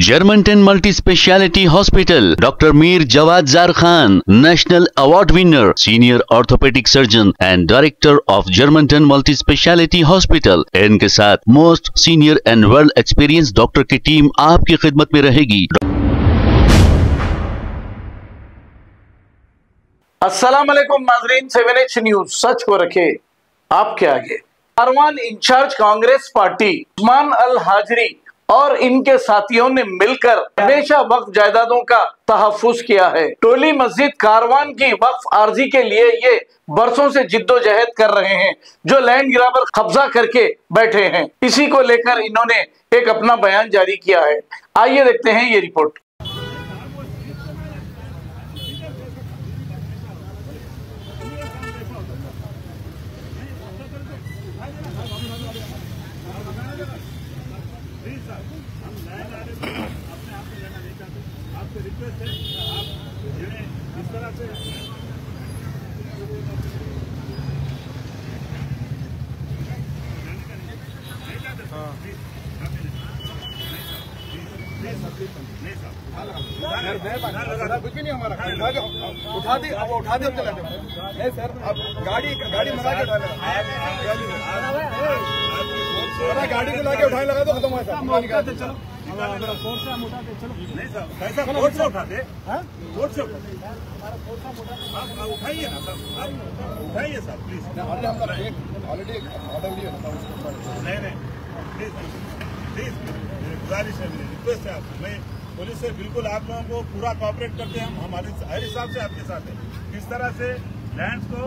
Germanton multi speciality hospital, doctor Mir Jawad jar Khan, national award winner, senior orthopaedic surgeon and director of Germanton multi speciality hospital. इनके साथ most senior and world experience doctor की team आपकी खिदमत में रहेगी। अस्सलाम वालेकुम नाज़रीन, 7H न्यूज सच को रखे आपके आगे। कारवान इंचार्ज कांग्रेस पार्टी उस्मान अल हाजरी और इनके साथियों ने मिलकर हमेशा वक्फ जायदादों का तहफ्फुज किया है। टोली मस्जिद कारवान की वक्फ आर्जी के लिए ये बरसों से जिद्दोजहद कर रहे हैं, जो लैंड ग्राबर कब्जा करके बैठे हैं। इसी को लेकर इन्होंने एक अपना बयान जारी किया है। आइए देखते हैं ये रिपोर्ट। आपसे रिक्वेस्ट है, आप इस तरह से कुछ भी नहीं हमारा उठा दी, अब उठा दी, चला जाओ। नहीं सर, अब गाड़ी मंगा के गाड़ी को लाके उठाने लगा तो खत्म हुआ सर। चलो कोर्ट से हम उठाते, चलो नहीं सर, कैसा कोर्ट से उठाते, कोर्ट से उठाइए ना सर, उठाइए सर प्लीज। ऑलरेडी ऑर्डर दिया। नहीं प्लीज गुजारिश है, मेरी रिक्वेस्ट है आपसे। मैं पुलिस से बिल्कुल आप लोगों को पूरा कोऑपरेट करते हैं, हम हमारे हर हिसाब से आपके साथ है। किस तरह से लैंड को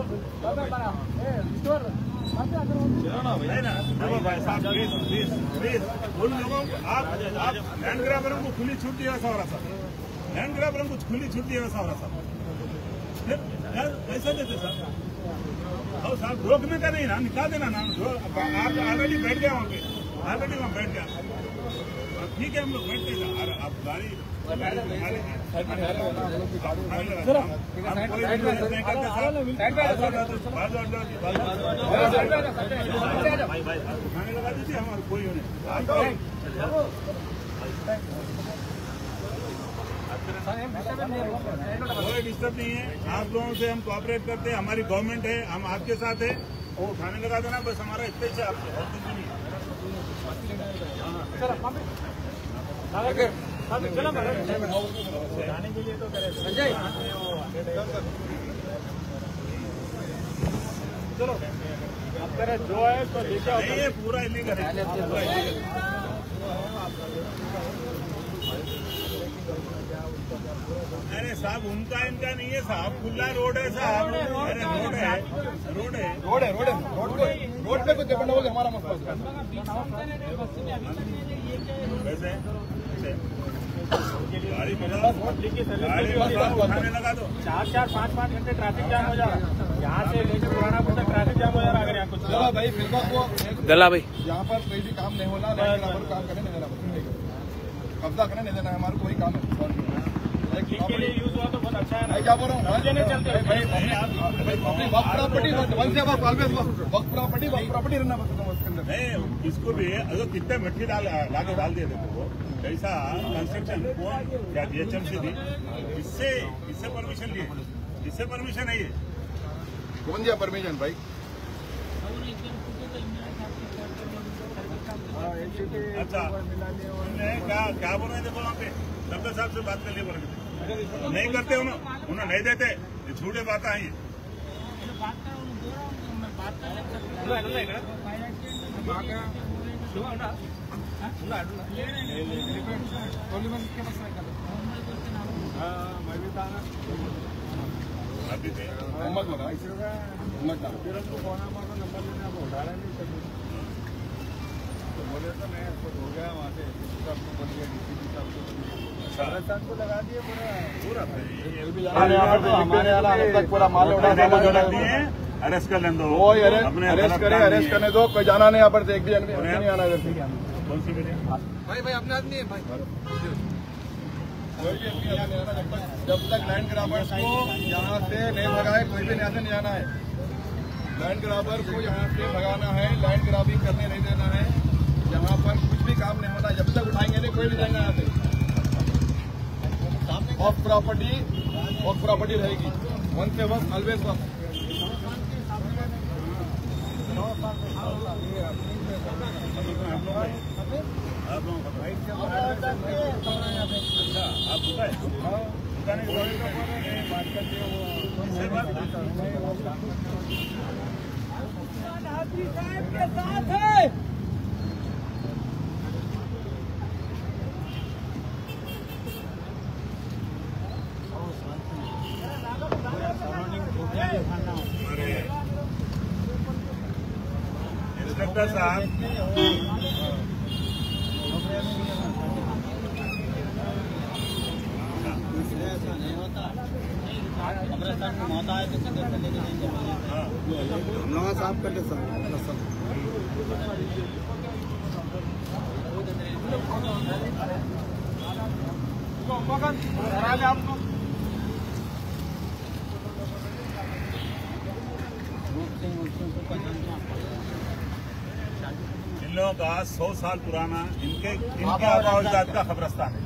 नहीं ना देखो भाई साहब, प्लीज उन लोगों को आप लैंड ग्राबरों को खुली छूट दिया वैसा हो रहा साहब, लैंड ग्राबरों को खुली छूट दिया वैसा हो रहा साहब। ऐसा देते सर, और साहब रोकने का नहीं ना, निकाल देना ना। आप ऑलरेडी बैठ गया वहाँ पे, ऑलरेडी वहाँ बैठ गया, ठीक है हम लोग बैठते हैं। आप गाड़ी लगा दीजिए, हमारे कोई डिस्टर्ब नहीं है। आप लोगों से हम कोऑपरेट करते हैं, हमारी गवर्नमेंट है, हम आपके साथ है। वो उठाने लगा देना बस, हमारा इतना ही आपसे और कुछ नहीं है। जाने के लिए तो करे चलो, अब करे जो है तो लेके आओ। नहीं, पूरा इलीगल है। अरे साहब, उनका इनका नहीं है साहब, खुला रोड है साहब। अरे रोड पे कुछ डिपेंड होगा, हमारा मसला वैसे गाड़ी उठाने लगा दो। 4-5 घंटे ट्रैफिक जाम हो जा रहा है, यहाँ से लेकर पुराना तक ट्रैफिक जाम हो जा रहा है। अगर यहाँ कुछ दला भाई दला भाई यहाँ पर कोई भी काम नहीं होना, काम करने नहीं देना, कब्जा करने नहीं देना है, हमारा कोई काम है के लिए यूज हुआ तो बहुत अच्छा है। क्या बोल रहा हूँ, चलते प्रॉपर्टी रहना नहीं, इसको भी अगर कितने मिट्टी लाके डाल दिए देखो, कैसा कंस्ट्रक्शन क्या DHMC थी, इससे परमिशन लिए, इससे परमिशन है ये कौन दिया परमिशन भाई? अच्छा क्या बोल रहे थे वहाँ पे, डॉक्टर साहब से बात कर लिए, बोल रहे नहीं करते, उन्होंने नहीं देते, झूठे बात है ये। अभी बोले तो मैं हो गया वहाँ से, बोल गया को लगा दिए पूरा हमारे तक पूरा माल उठा दिए। अरेस्ट कर लें दो, अरेस्ट करने दो, कोई जाना नहीं यहाँ पर, एक भी नहीं आना इधर से। कौन सी भाई अपने आदमी है भाई, जब तक लैंड ग्राबर्स को यहाँ से नहीं भगाए, कोई भी यहाँ से नहीं आना है। लैंड ग्राबर को यहाँ से भगाना है, लैंड ग्राबिंग करने नहीं देना है। यहाँ पर कुछ भी काम नहीं होता, जब तक उठाएंगे नहीं कोई भी जाएगा यहाँ से। ऑफ प्रॉपर्टी रहेगी। वन पे वन ऑलवेज वन। इंस्पेक्टर साहब, कब्रिस्तान में मौत आए तो किधर से लेके जाएंगे? हम लोग साफ कर ले सर। इन लोगों का 100 साल पुराना इनके आबाजात का कब्रिस्तान है।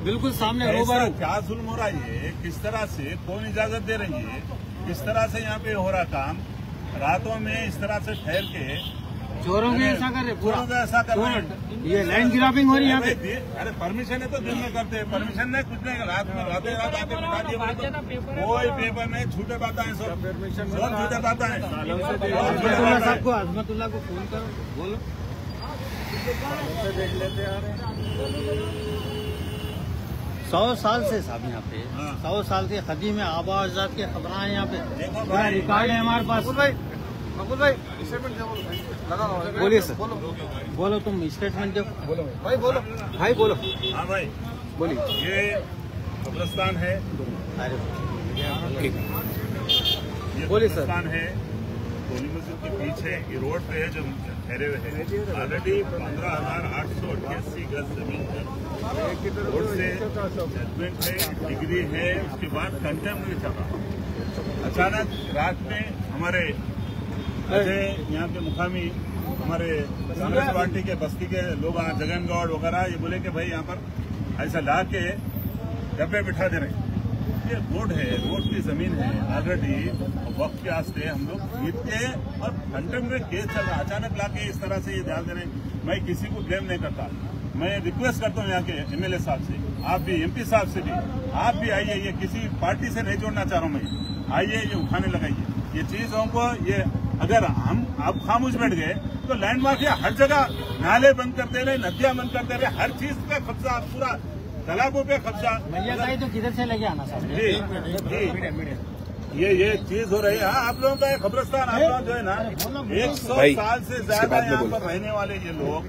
बिल्कुल सामने ऐसा क्या जुल्म हो रहा है ये? किस तरह से कौन इजाजत दे रही है? किस तरह से यहाँ पे हो रहा काम? रातों में इस तरह से ठहर के चोरों के ऐसा कर रहे, पूरा ऐसा कर रहे हैं। ये लैंड ग्राबिंग हो रही है यहाँ पे। अरे परमिशन है तो दिन में करते हैं, परमिशन नहीं कुछ नहीं, रात में रात आके बिठा दिए। कोई पेपर नहीं, झूठे बातें हैं सब झूठे बातें हैं। अजमतुल्लाह को फोन करो, बोलो। देख लेते आ रहे 100 साल से साहब यहाँ पे 100 साल के कदीम आबाजात के खबरें हैं यहाँ पे, पूरा रिकॉर्ड है हमारे पास। मकबूल भाई बोलिए सर, बोलो तुम स्टेटमेंट दो। बोलो भाई बोलो। हाँ भाई बोलिए। ये कब्रिस्तान है, ये बोलिए सर। कब्रिस्तान है टोली मस्जिद के पीछे ये रोड पे है जो ठहरे हुए हैं। ऑलरेडी 15,888 गज जमीन है। रोड से जजमेंट है, डिग्री है, उसके बाद कंटेम्प्ट में चला। अचानक रात में हमारे यहाँ के मुकामी हमारे कांग्रेस पार्टी के बस्ती के लोग जगन गौड़ वगैरह ये बोले कि भाई यहाँ पर ऐसा ला के डब्बे बिठा दे रहे हैं। ये रोड है, रोड की जमीन है, ऑलरेडी वक्त के आस्ते हम लोग जीत के और कंटेम्प्ट में केस चल रहा है। अचानक ला के इस तरह से ये ध्यान दे रहे हैं। मैं किसी को ब्लेम नहीं करता, मैं रिक्वेस्ट करता हूँ यहाँ के एमएलए साहब से, आप भी एमपी साहब से भी, आप भी आइए। ये किसी पार्टी से नहीं जोड़ना चाह रहा हूँ मैं, आइए ये उठाने लगाइए ये चीजों को। ये अगर हम आप खामोश बैठ गए तो लैंड माफिया हर जगह नाले बंद करते रहे, नदियां बंद करते रहे, हर चीज पे कब्जा, पूरा तालाबों पे कब्जा। तो किधर से लेके आना सर? ये चीज हो रही है। हाँ, आप लोगों का कब्रिस्तान, आप लोग जो है ना 100 साल से ज्यादा यहाँ पर रहने वाले ये लोग,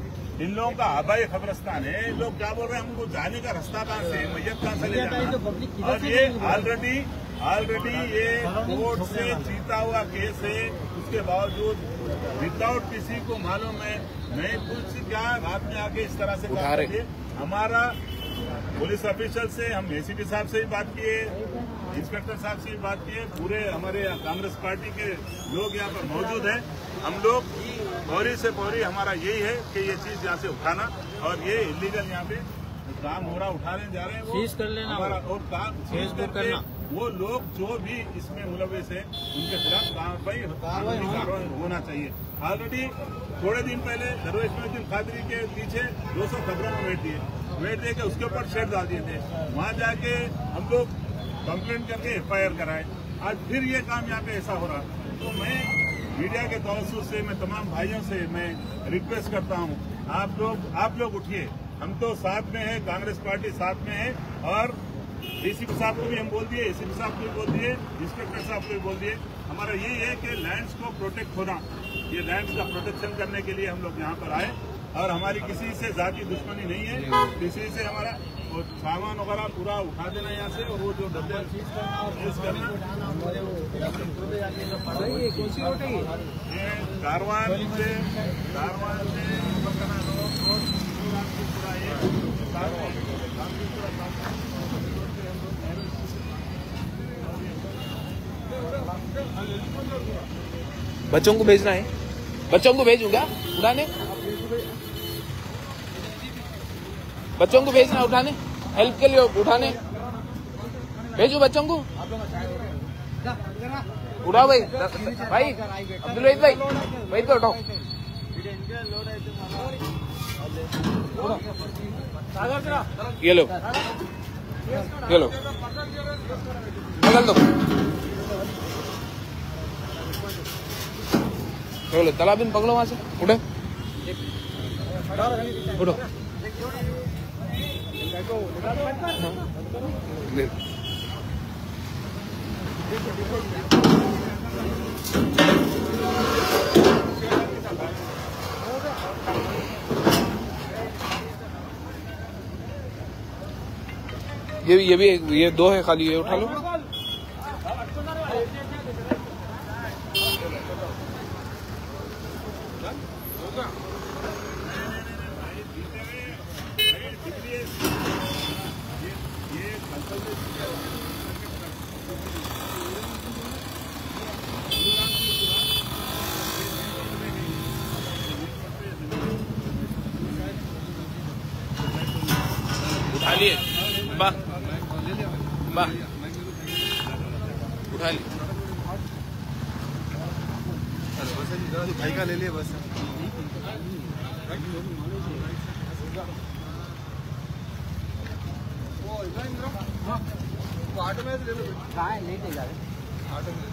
इन लोगों का आबाई कब्रिस्तान है। ये लोग क्या बोल रहे हैं, हमको जाने का रास्ता कहाँ से, मैयत कहाँ से ले जाना? और ये ऑलरेडी ये कोर्ट से जीता हुआ केस है, उसके बावजूद विदाउट किसी को मालूम है नहीं कुछ क्या रात में आके इस तरह से काम किए। हमारा पुलिस ऑफिसर से हम एसीपी साहब से भी बात किए, इंस्पेक्टर साहब से भी बात किए, पूरे हमारे कांग्रेस पार्टी के लोग यहाँ पर मौजूद हैं। हम लोग फौरी से फौरी हमारा यही है कि ये चीज यहाँ से उठाना और ये इलीगल यहाँ पे काम हो रहा उठाने जा रहे हैं वो सीज कर लेना हमारा और काम सीज करके वो लोग जो भी इसमें मुलविस है उनके खिलाफ कानूनी कार्रवाई होना चाहिए। ऑलरेडी थोड़े दिन पहले दरवेश मोहद्दीन कादरी के पीछे 200 खबरों में वेट दिए के उसके ऊपर शेड डाल दिए थे। वहाँ जाके हम लोग कंप्लेंट करके FIR कराए। आज फिर ये काम यहाँ पे ऐसा हो रहा। तो मैं मीडिया के तवज्जुह से मैं तमाम भाइयों से मैं रिक्वेस्ट करता हूँ, आप लोग उठिए। हम तो साथ में है, कांग्रेस पार्टी साथ में है। और डीसीपी साहब को भी हम बोल दिए, एसीपी साहब को भी बोल दिए, इंस्पेक्टर साहब को भी बोल दिए। हमारा यही है कि लैंड्स को प्रोटेक्ट होना, ये लैंड्स का प्रोटेक्शन करने के लिए हम लोग यहाँ पर आए। और हमारी किसी से जाति दुश्मनी नहीं है, किसी से हमारा सामान वगैरह पूरा उठा देना यहाँ से, और वो जो डब्बे चीज करना। ये कारवान से बच्चों को भेजना है, बच्चों को भेजूंगा उठाने, बच्चों को भेजना उठाने, हेल्प के लिए उठाने। भेजो बच्चों को, उठाओ भाई भाई अब्दुल वहीद भाई, वहीद पे उठाओ। ये लो ये लो, निकल दो। चलो तालाबिन पकड़ो वहां से, उठो उठो। ये भी ये दो है खाली, ये उठा लो। उठा लिए बा उठा लिए भाई का ले लिए बस। ऑटो में ले लो, लेके जा रहे ऑटो में।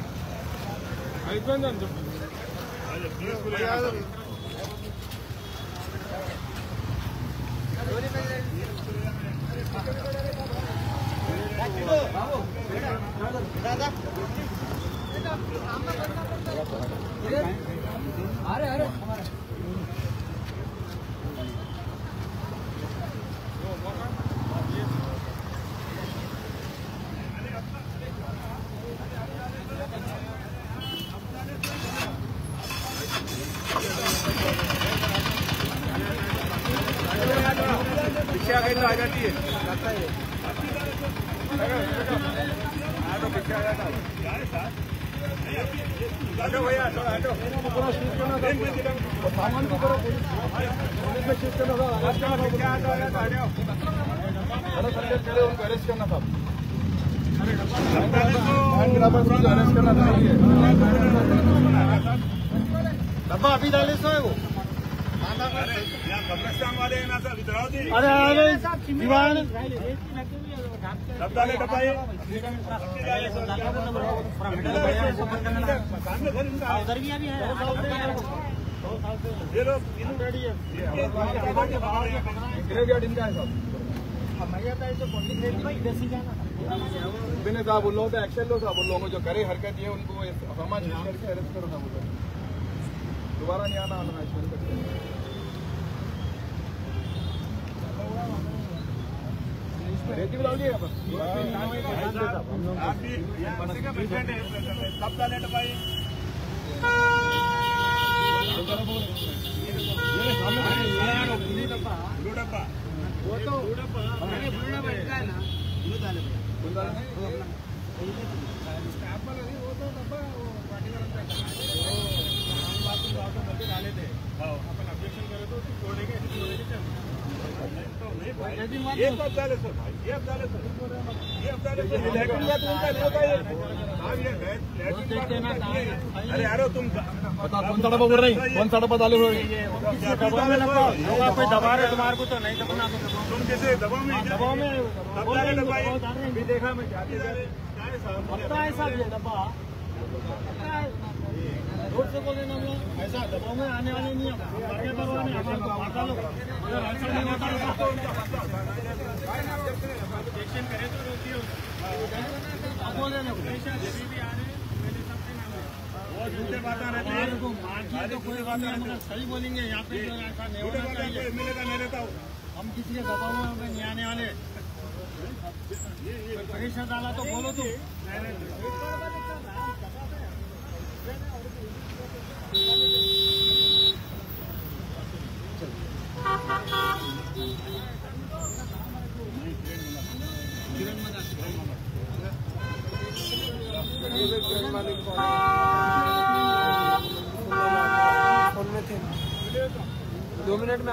अरे पीछे आ गई तो आ जाती है, ऑटो पीछे आ जाता है। ऑटो भैया ऑटो सामान को करो, पुलिस में शिफ्ट करना था, अरेस्ट करना था। क्या आता है चलो संजय चले, उनको अरेस्ट करना था, अरेस्ट करना था। डब्बा अभी डाले सो है वो, कब्रिस्तान वाले ना सर इधर। अरे दीवान डब्बा ले, डब्बा ये लोग ग्रेवयार्ड इनका है सब। मैंने साहब उन लोगों पे एक्शन लो साहब, उन लोगों को जो करे हरकत ये उनको समाज करके अरेस्ट करो ना, बोलो दोबारा नहीं आना आना एक्शन करके। रेती बुला लीजिएगा बस, आप भी प्रेसिडेंट है, कब डाले भाई? ब्लू डब्बा वो तो ब्लू डब्बा का है ना, ब्लू डाले स्टाफ वाला नहीं, वो तो डब्बा वो पार्टी वाला डाले थे, अपन ऑब्जेक्शन करे तो छोड़ने के ये अब डाले सर भाई, ये अब डाले सर, ये अब डाले सर। लैट्रिन बात उनका नहीं होता है साहब, ये लैट्रिन बात उनका नहीं है। अरे यारो तुम बता कौन सा डब्बा बोल रही, कौन सा डब्बा डाले हुए? दबाव में लगा कोई दबा रहे तुम्हारे को तो नहीं दबाना, तुम कैसे दबाव में भी देखा मैं क्या साहब ये डब्बा रोड से बोले ना लोग ऐसा दबाव में आने वाले नहीं है, आगे दबाने हमारे को मारता लोग ऐसा नहीं होता। एक्शन करे तो रोकिए बोले ना वो झूठे बातें रहती है, तो कोई बात नहीं, सही बोलेंगे यहाँ पे ऐसा नहीं होना चाहिए। मिलेगा नहीं लेता हूँ, हम किसी के दबाव में नहीं आने वाले। परीक्षा डाला तो बोलो तुम में थे 2 मिनट में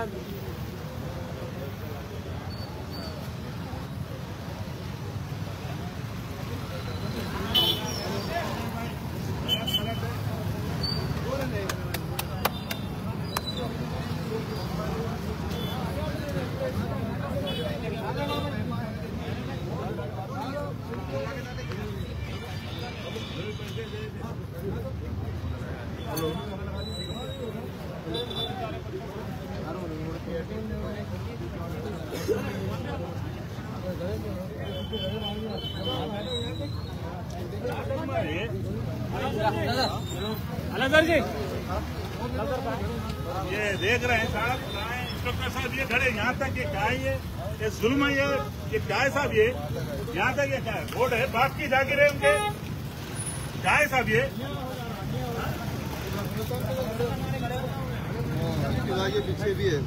ये देख रहे हैं साहब, इंस्पेक्टर साहब ये खड़े यहाँ तक, ये क्या है, ये जुल्म है, ये क्या है साहब, ये यहाँ तक ये क्या है, रोड है, बाप की जागीर है उनके, क्या है साहब ये? पीछे भी है।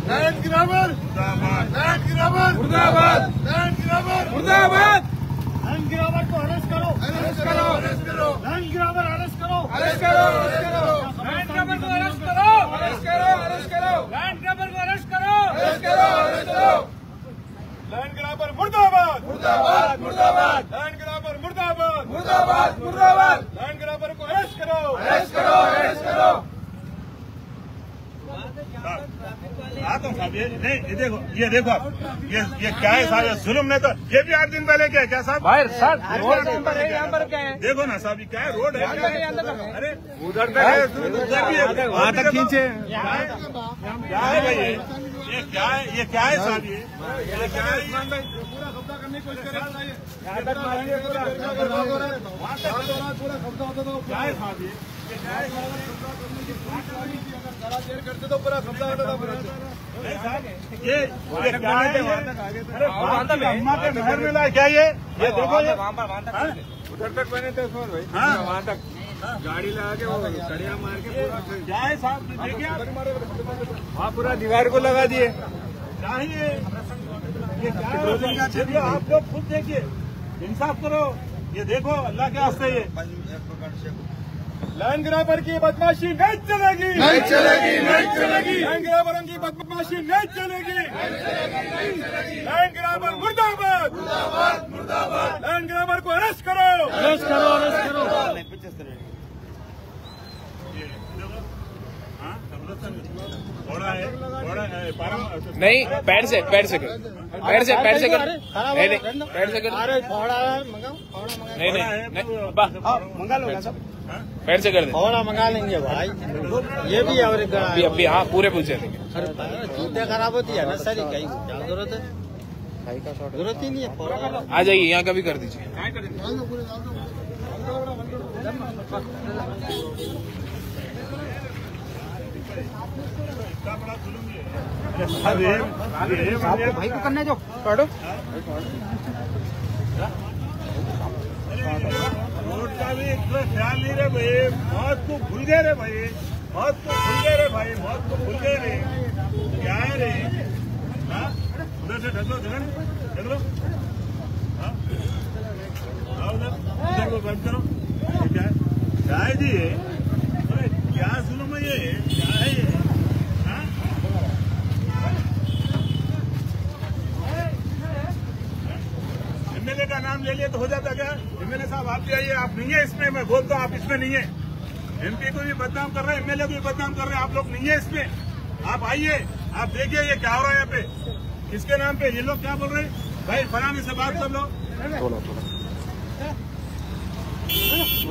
लैंड ग्रैबर मुर्दाबाद, लैंड ग्रैबर मुर्दाबाद, लैंड ग्रैबर मुर्दाबाद। लैंड ग्रैबर को अरेस्ट करो, अरेस्ट करो, अरेस्ट करो, लैंड ग्रैबर अरेस्ट करो, अरेस्ट करो, अरेस्ट करो, लैंड ग्रैबर को अरेस्ट करो, अरेस्ट करो, अरेस्ट करो, लैंड ग्रैबर को अरेस्ट करो, अरेस्ट करो, अरेस्ट करो। लैंड ग्रैबर मुर्दाबाद, मुर्दाबाद, मुर्दाबाद, लैंड ग्रैबर मुर्दाबाद, मुर्दाबाद, मुर्दाबाद, लैंड ग्रैबर को अरेस्ट करो, अरेस्ट करो, अरेस्ट करो। आता हूँ साहब, ये नहीं, ये देखो आप, ये क्या है साहब, ये जुल्म नहीं तो ये भी 8 दिन पहले क्या है, क्या साहब बाहर सर रोड नंबर है, यहाँ पर क्या है, देखो ना साहब, ये क्या है, रोड है, अरे उधर तक है, वहाँ तक खींचे, क्या है भाई, ये क्या है, ये क्या है साहब, ये क्या है, पूरा कब्जा करने की कोशिश कर रहे हैं, यहाँ तक मारेंगे, पूरा कब्जा होता तो क्या है साहब, ये क्या है, करते तो पूरा कब्जा होता था, ये क्या है, अरे अम्मा के महल में ला क्या ये देखो, ये उधर तक बने थे उसमें भाई, वहाँ तक गाड़ी लगा के वो सड़िया मार के पूरा क्या है साहब, देखिए वहाँ पूरा दीवार को लगा दिए, क्या है ये क्या है, आप लोग खुद देखिए, इंसाफ करो, ये देखो अल्लाह के वास्ते, ये लैंड ग्रैबर की बदमाशी नहीं चलेगी, नहीं चलेगी, नहीं चलेगी, लैंड ग्रैबर की बदमाशी नहीं चलेगी, लैंड ग्रैबर मुर्दाबाद, मुर्दाबाद, मुर्दाबाद, लैंड ग्रैबर को अरेस्ट करो, अरेस्ट करो, अरेस्ट करो। घोड़ा है, घोड़ा है, नहीं, पैर से कर, पैर से कर, पैर से कर, नहीं, पैर से कर, अरे घोड़ा नहीं, मंगा लो सब, पैर से कर दे, घोड़ा मंगा लेंगे भाई, ये भी और अभी हाँ पूरे पूछे देंगे। जूते खराब होती है ना सर, कहीं क्या जरूरत है, जरूरत ही नहीं है, आ जाइए, यहाँ का भी कर दीजिए। भाई को करने जो काटो, रोड का भी इतना ख्याल नहीं रहे भाई, मौत को भूल गए रे भाई, मौत को भूल गए रे भाई, मौत को भूल गए रे, क्या है रे, उधर से ढक लो, ढक लो, उधर को बंद करो, क्या है जी, ये क्या जुल्म है, ये क्या है, ये एमएलए का नाम ले लिया तो हो जाता क्या, एमएलए साहब आप भी आइए, आप नहीं है इसमें, मैं बोलता हूँ आप इसमें नहीं है, एमपी को भी बदनाम कर रहे हैं, एमएलए को भी बदनाम कर रहे हैं, आप लोग नहीं है इसमें, आप आइए, आप देखिए ये क्या हो रहा है यहाँ पे, किसके नाम पे, ये लोग क्या बोल रहे हैं, भाई फलाने से बात कर लो,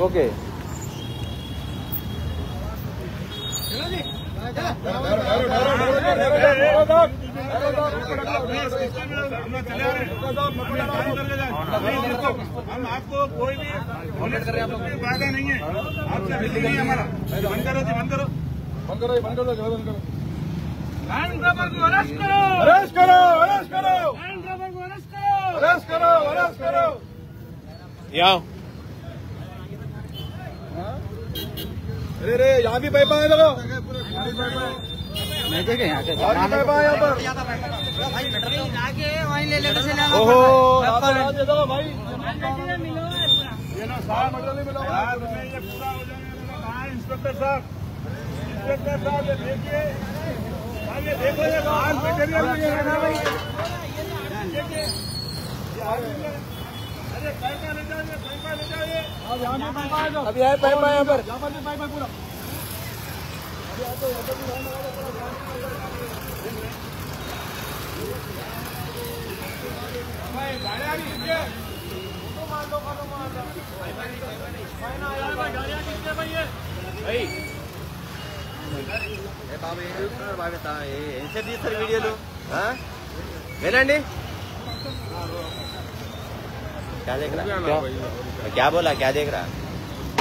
ओके, हम आपको कोई भी वादा नहीं है, आपसे बिल्डिंग नहीं है हमारा, बंद करो जी, बंद करो, बंद करो, बंद करो, बंद करो, लैंड ग्रैबर को अरेस्ट करो, अरेस्ट करो, अरेस्ट करो, लैंड ग्रैबर को अरेस्ट करो, अरेस्ट करो, अरेस्ट करो, यहाँ अरे यहाँ भी पाइप आए देखो, नहीं देखे यहाँ के यहाँ पर वहीं ले लेके चले ओहो, देखो भाई, ये ना साहब मटेरियल मिला, ये पूरा हो जाएगा, कहाँ इंस्पेक्टर साहब, इंस्पेक्टर साहब ये देखिए, ये देखो, ये माल मटेरियल भी है ना भाई, देखिए, अरे पैसा ले जाइए, पैसा ले जाइए, अब यहाँ पे पैसा है, अभी है पाइप यहाँ पर, यहाँ पर भी पाइप है पूरा, వెళ్ళండి क्या देख रहा? क्या बोला? क्या देख रहा?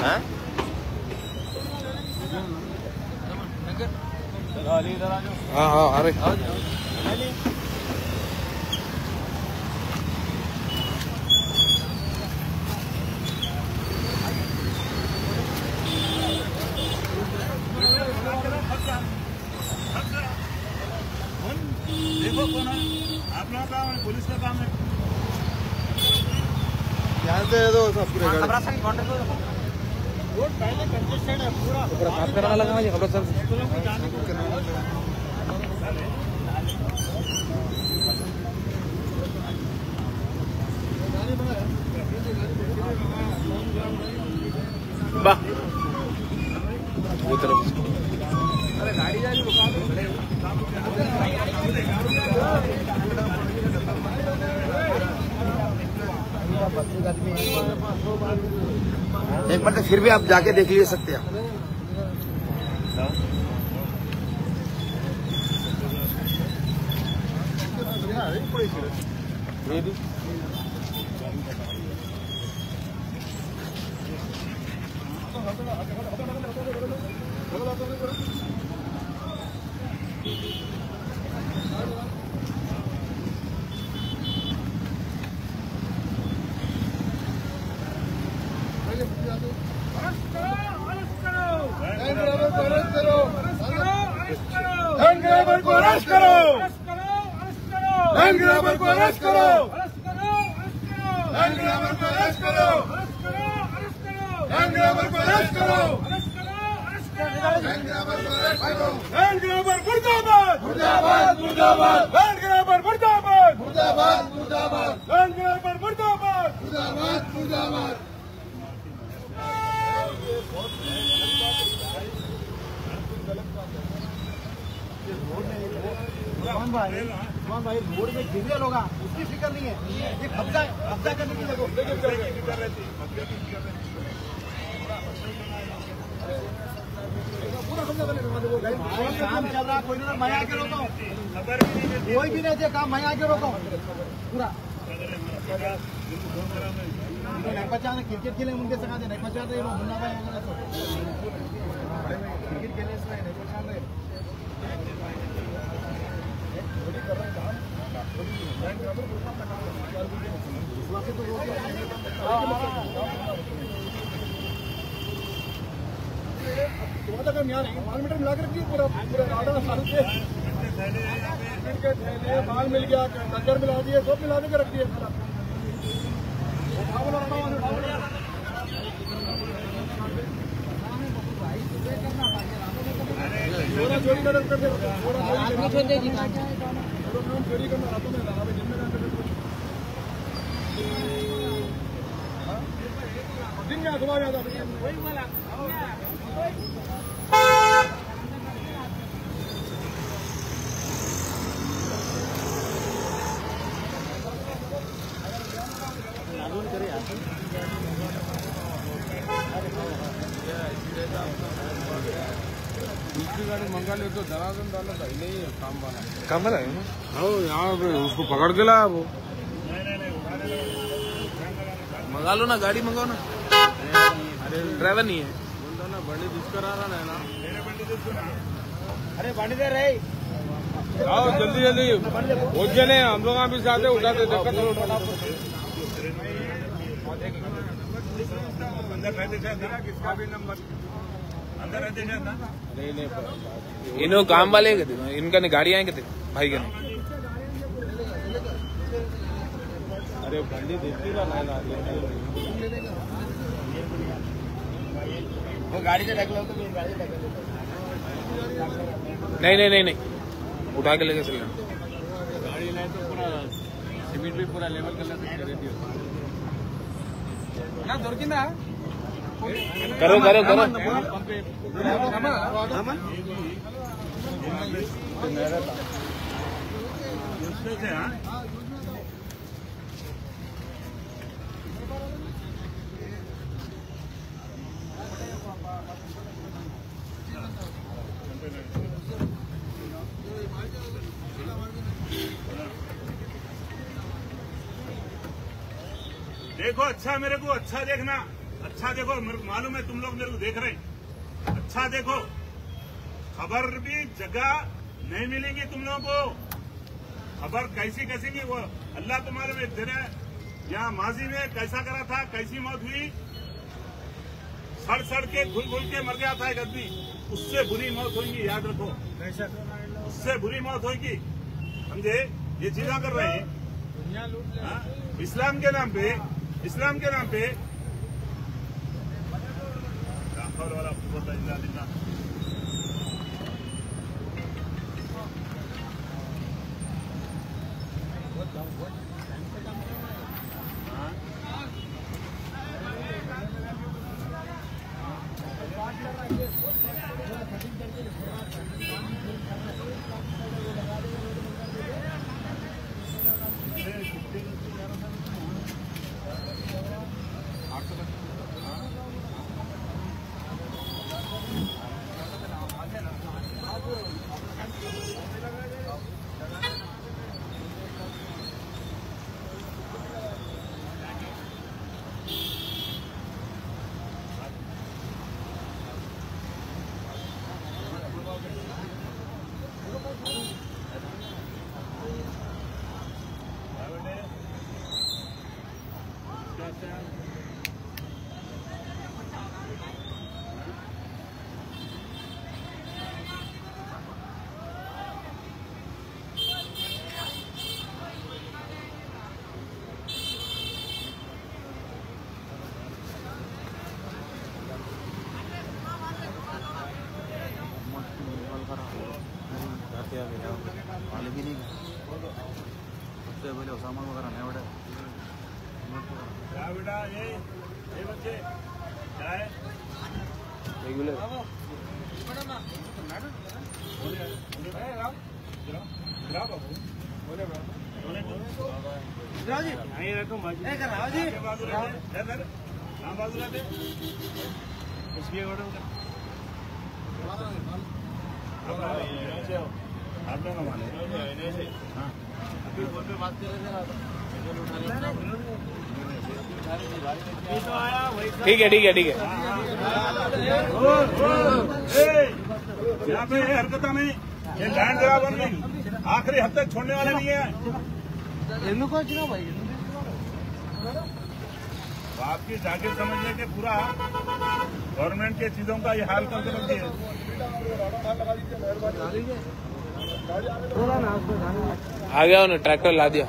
हाँ? हाँ अरे देखो कौन है? आप लोगों का काम है, पुलिस का काम है। यहाँ से तो सब पूरे रोड पहले कंजेस्टेड है पूरा साफ करना लगा मुझे खबर सर। वो तरफ अरे गाड़ी जा रही रुका एक बार तो फिर भी आप जाके देख ले सकते हैं। भाई रोड में गिरे लोग उसकी फिक्र नहीं है, ये कब्जा करने की जगह काम चल रहा। कोई नहीं, मैं आके रोका हूँ, कोई भी नहीं काम, मैं आके रोका हूँ पूरा। नहीं पहचान क्रिकेट खेले उनके संग नहीं पहचान रहे मुन्ना भाई वगैरह सब क्रिकेट खेले नहीं पहचान रहे। मीटर मिला कर रखिए पूरा माल मिल गया, कंकर मिला दिए, सब मिला के रख दिए। चोरी कर चोरी करना रातों में दिन में सुबह जाता दूसरी गाड़ी मंगा ले तो धनाधन डाला था नहीं है काम वाला है ना। हाँ यहाँ पे उसको पकड़ के लाया वो। मंगा लो ना, गाड़ी मंगाओ ना। अरे ड्राइवर नहीं है बोलता ना बंडी दुष्कर आ रहा है ना। अरे बंडी दे रहे आओ जल्दी जल्दी हो जने हम लोग भी साथ उठाते दिक्कत अंदर रहते किसका भी नंबर अंदर रहते नहीं इन्हों काम वाले इनका नहीं गाड़ी आएंगे थे भाई के नहीं। अरे बंडी देखती ना वो गाड़ी से ढक लो तो गाड़ी ढक लो। नहीं उठा के लेके चलना। गाड़ी नहीं तो पूरा सीमेंट भी पूरा लेवल कर लेते ना दొరికిందా करो देखो अच्छा, मेरे को अच्छा देखना, अच्छा देखो, मेरे को मालूम है तुम लोग मेरे को देख रहे हैं, अच्छा देखो। खबर भी जगह नहीं मिलेगी तुम लोगों को, खबर कैसी कैसी की वो अल्लाह तुम्हारे में दे रहा है। यहाँ माजी में कैसा करा था, कैसी मौत हुई, सड़ के घुल के मर गया था एक आदमी, उससे बुरी मौत होगी, याद रखो, उससे बुरी मौत होगी, समझे। ये चीजा कर रहे हैं इस्लाम के नाम पे, इस्लाम के नाम पे। बेटा ये बच्चे क्या है रेगुलर बात कर ठीक है ठीक है ठीक है। यहाँ पे हरकत में ये लैंड ग्राबर में आखिरी हद तक छोड़ने वाले नहीं है। आपकी जागीर समझने के पूरा गवर्नमेंट के चीजों का ये हाल करके रख दिए। आ गया उन्हें ट्रैक्टर ला दिया।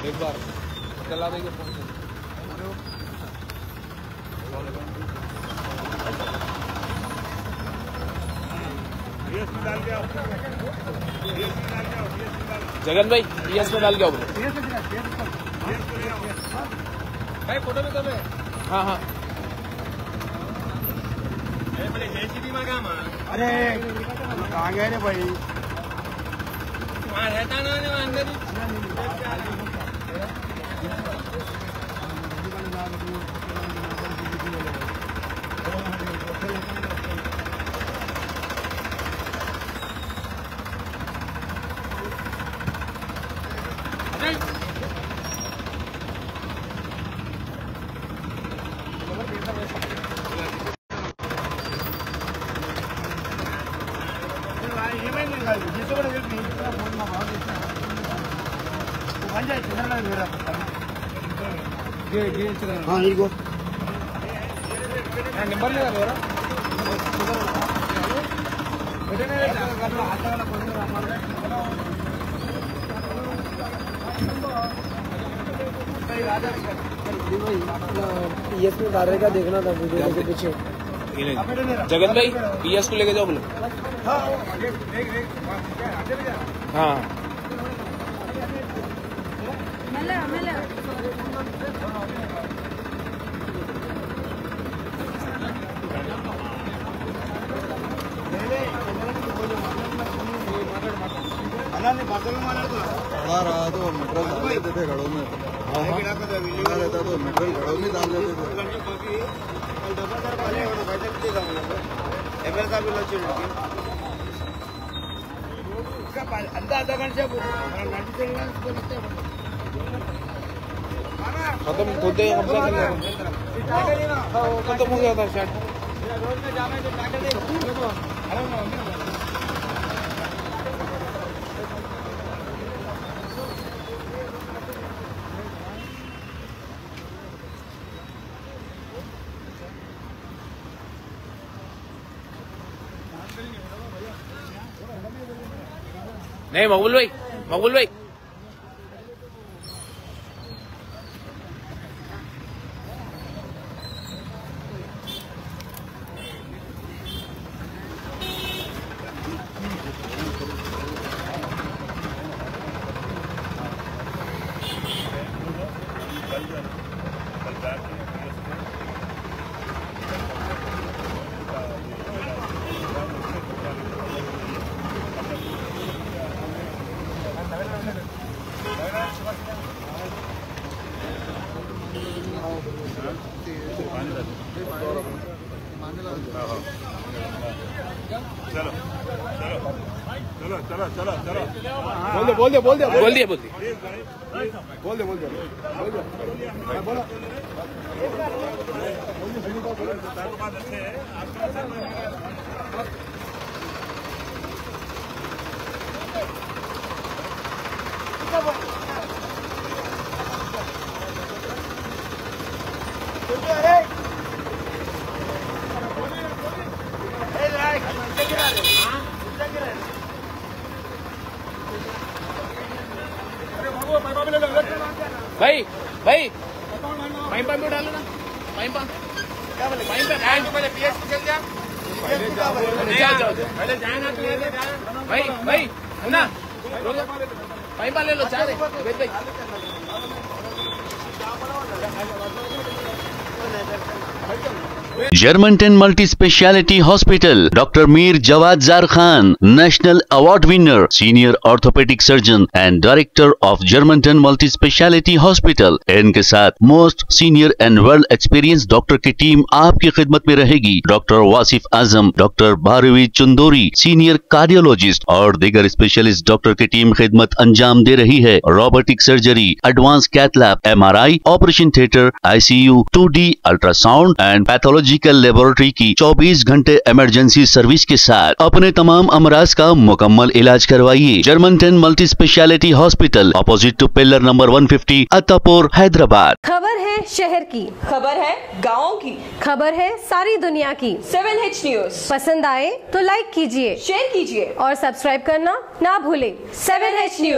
एक बार चला देंगे फोन से। जगन भाई पीएस में डाल के आओ भाई, फोटो भी कर रहे। हाँ हाँ अरे कहाँ गए रे भाई? वहाँ रहता ना अंदर हाँ इनको नंबर ले पीएस में डाल का देखना था वीडियो के पीछे। जगन भाई पीएस को लेके जाओ बोलो। हाँ खड़ा रहा तो मेट्रोल डाल देते थे घड़ों में, खड़ा रहता तो मेट्रोल घड़ों में डाल देते थे। खत्म होते खत्म हो गया था शायद। नहीं मकबूल भाई चलो बोल दे भाई पाइप में डालो ना, पाइप क्या बोले पहले पीएस चल जा, पहले जाए ना भाई ना पाइप ले लो, चाह रहे भाई Germanton multi speciality hospital, doctor Mir Jawad jar Khan, national award winner, senior orthopaedic surgeon and director of Germanton multi speciality hospital. इनके साथ most senior and world experience doctor की टीम आपकी खिदमत में रहेगी। Doctor Wasif Azam, doctor Bharvi Chandori, senior cardiologist और दीगर स्पेशलिस्ट डॉक्टर की टीम खिदमत अंजाम दे रही है। Robotic surgery, advance cath lab, MRI, operation theatre, ICU, 2D ultrasound and pathological laboratory की 24 घंटे इमरजेंसी सर्विस के साथ अपने तमाम अमराज का मुकम्मल इलाज करवाइए। Germanton multi speciality hospital, opposite to pillar number 150, Attapur, Hyderabad. खबर है शहर की, खबर है गाँव की, खबर है सारी दुनिया की। 7H न्यूज पसंद आए तो लाइक कीजिए, शेयर कीजिए और सब्सक्राइब करना ना भूले। 7H news.